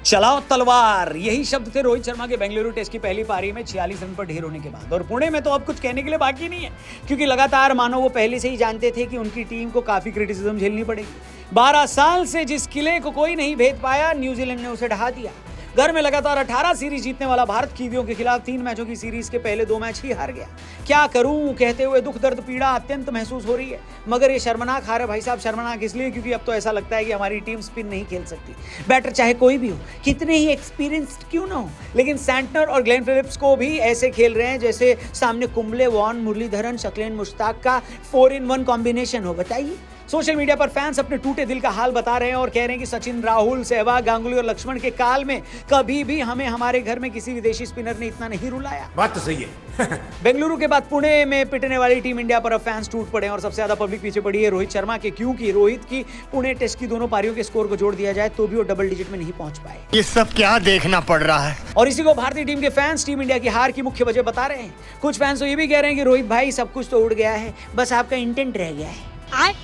चलाओ तलवार, यही शब्द थे रोहित शर्मा के बेंगलुरु टेस्ट की पहली पारी में 46 रन पर ढेर होने के बाद। और पुणे में तो अब कुछ कहने के लिए बाकी नहीं है, क्योंकि लगातार मानो वो पहले से ही जानते थे कि उनकी टीम को काफी क्रिटिसिज्म झेलनी पड़ेगी। 12 साल से जिस किले को कोई नहीं भेद पाया, न्यूजीलैंड ने उसे ढहा दिया। घर में लगातार 18 सीरीज जीतने वाला भारत कीवियों के खिलाफ 3 मैचों की सीरीज के पहले 2 मैच ही हार गया। क्या करूं कहते हुए दुख दर्द पीड़ा अत्यंत महसूस हो रही है, मगर ये शर्मनाक हार है भाई साहब। शर्मनाक इसलिए क्योंकि अब तो ऐसा लगता है कि हमारी टीम स्पिन नहीं खेल सकती। बैटर चाहे कोई भी हो, कितने ही एक्सपीरियंस्ड क्यों ना हो, लेकिन सैंटनर और ग्लेन फिलिप्स को भी ऐसे खेल रहे हैं जैसे सामने कुंबले, वॉर्न, मुरलीधरन, शक्लेन मुश्ताक का 4-in-1 कॉम्बिनेशन हो। बताइए, सोशल मीडिया पर फैंस अपने टूटे दिल का हाल बता रहे हैं और कह रहे हैं कि सचिन, राहुल, सहवाग, गांगुली और लक्ष्मण के काल में कभी भी हमें हमारे घर में किसी विदेशी स्पिनर ने इतना नहीं रुलाया। बात तो सही है। बेंगलुरु के बाद पुणे में पिटने वाली टीम इंडिया पर अब फैंस टूट पड़े और सबसे ज्यादा पब्लिक पीछे पड़ी है रोहित शर्मा के, क्योंकि रोहित की पुणे टेस्ट की दोनों पारियों के स्कोर को जोड़ दिया जाए तो भी वो डबल डिजिट में नहीं पहुंच पाए। ये सब क्या देखना पड़ रहा है। और इसी को भारतीय टीम के फैंस टीम इंडिया की हार की मुख्य वजह बता रहे हैं। कुछ फैंस तो ये भी कह रहे हैं कि रोहित भाई सब कुछ तो उड़ गया है, बस आपका इंटेंट रह गया है।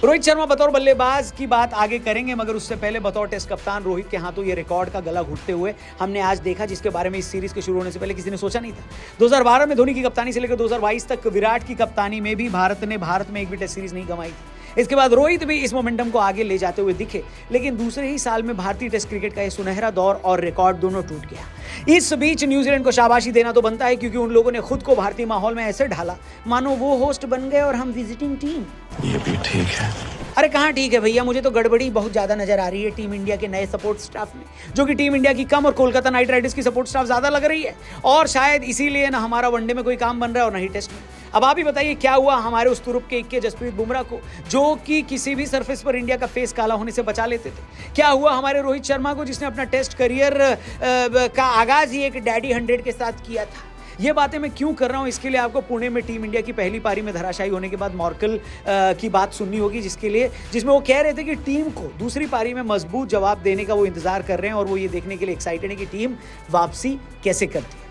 रोहित शर्मा बतौर बल्लेबाज की बात आगे करेंगे, मगर उससे पहले बतौर टेस्ट कप्तान रोहित के हाथों ये रिकॉर्ड का गला घुटते हुए हमने आज देखा, जिसके बारे में इस सीरीज के शुरू होने से पहले किसी ने सोचा नहीं था। 2012 में धोनी की कप्तानी से लेकर 2022 तक विराट की कप्तानी में भी भारत में एक भी टेस्ट सीरीज नहीं गंवाई थी। इसके बाद रोहित भी इस मोमेंटम को आगे ले जाते हुए दिखे, लेकिन दूसरे ही साल में भारतीय टेस्ट क्रिकेट का यह सुनहरा दौर और रिकॉर्ड दोनों टूट गया। इस बीच न्यूजीलैंड को शाबाशी देना तो बनता है, क्योंकि उन लोगों ने खुद को भारतीय माहौल में ऐसे ढाला मानो वो होस्ट बन गए और हम विजिटिंग टीम। ये भी ठीक है। अरे कहाँ ठीक है भैया, मुझे तो गड़बड़ी बहुत ज्यादा नजर आ रही है टीम इंडिया के नए सपोर्ट स्टाफ में, जो कि टीम इंडिया की कम और कोलकाता नाइट राइडर्स की सपोर्ट स्टाफ ज्यादा लग रही है। और शायद इसीलिए ना हमारा वनडे में कोई काम बन रहा है और ना ही टेस्ट में। अब आप ही बताइए क्या हुआ हमारे उस तुरुप के इक्के जसप्रीत बुमराह को, जो कि किसी भी सरफेस पर इंडिया का फेस काला होने से बचा लेते थे। क्या हुआ हमारे रोहित शर्मा को, जिसने अपना टेस्ट करियर का आगाज ही एक डैडी 100 के साथ किया था। ये बातें मैं क्यों कर रहा हूं, इसके लिए आपको पुणे में टीम इंडिया की पहली पारी में धराशायी होने के बाद मॉर्कल की बात सुननी होगी, जिसमें वो कह रहे थे कि टीम को दूसरी पारी में मजबूत जवाब देने का वो इंतजार कर रहे हैं और वो ये देखने के लिए एक्साइटेड है कि टीम वापसी कैसे करती है।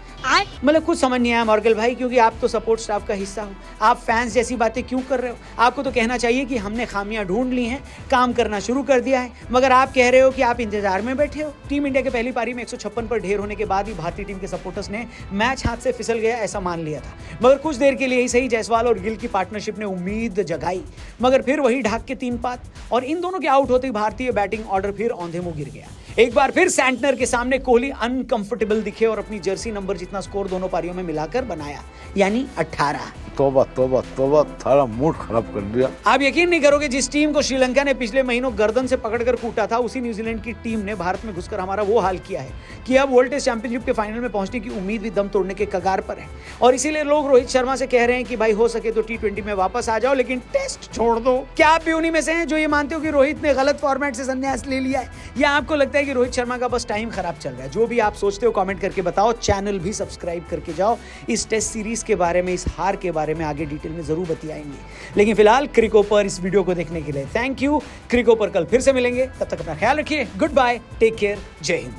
मतलब कुछ समझ नहीं आया मॉर्कल भाई, क्योंकि आप तो सपोर्ट स्टाफ का हिस्सा हो, आप फैंस जैसी बातें क्यों कर रहे हो। आपको तो कहना चाहिए कि हमने खामियां ढूंढ ली हैं, काम करना शुरू कर दिया है, मगर आप कह रहे हो कि आप इंतजार में बैठे हो। टीम इंडिया के पहली पारी में 156 पर ढेर होने के बाद भी भारतीय टीम के सपोर्टर्स ने मैच हाथ से फिसल गया ऐसा मान लिया था, मगर कुछ देर के लिए ही सही जायसवाल और गिल की पार्टनरशिप ने उम्मीद जगाई, मगर फिर वही ढाक के 3 पात और इन दोनों के आउट होते ही भारतीय बैटिंग ऑर्डर फिर औंधे मुंह गिर गया। एक बार फिर सैंटनर के सामने कोहली अनकंफर्टेबल दिखे और अपनी जर्सी नंबर जितना स्कोर दोनों पारियों में मिलाकर बनाया, यानी 18। तौबा तौबा तौबा, थारा मूड खराब कर दिया। आप यकीन नहीं करोगे, जिस टीम को श्रीलंका ने पिछले महीनों गर्दन से पकड़कर कूटा था, उसी न्यूजीलैंड की टीम ने भारत में घुसकर हमारा वो हाल किया है कि अब वर्ल्ड टेस्ट चैंपियनशिप के फाइनल में पहुंचने की उम्मीद भी दम तोड़ने के कगार पर है। और इसीलिए लोग रोहित शर्मा से कह रहे हैं कि भाई हो सके तो T20 में वापस आ जाओ, लेकिन टेस्ट छोड़ दो। क्या आप भी उन्हीं में से हैं जो ये मानते हो कि रोहित ने गलत फॉर्मेट से संन्यास ले लिया है, या आपको लगता है कि रोहित शर्मा का बस टाइम खराब चल रहा है? जो भी आप सोचते हो कमेंट करके बताओ। चैनल भी सब्सक्राइब करके जाओ। इस टेस्ट सीरीज के बारे में, इस हार के बारे में आगे डिटेल में जरूर बतियाएंगे, लेकिन फिलहाल क्रिको पर इस वीडियो को देखने के लिए थैंक यू। क्रिको पर कल फिर से मिलेंगे, तब तक अपना ख्याल रखिए। गुड बाय, टेक केयर, जय हिंद।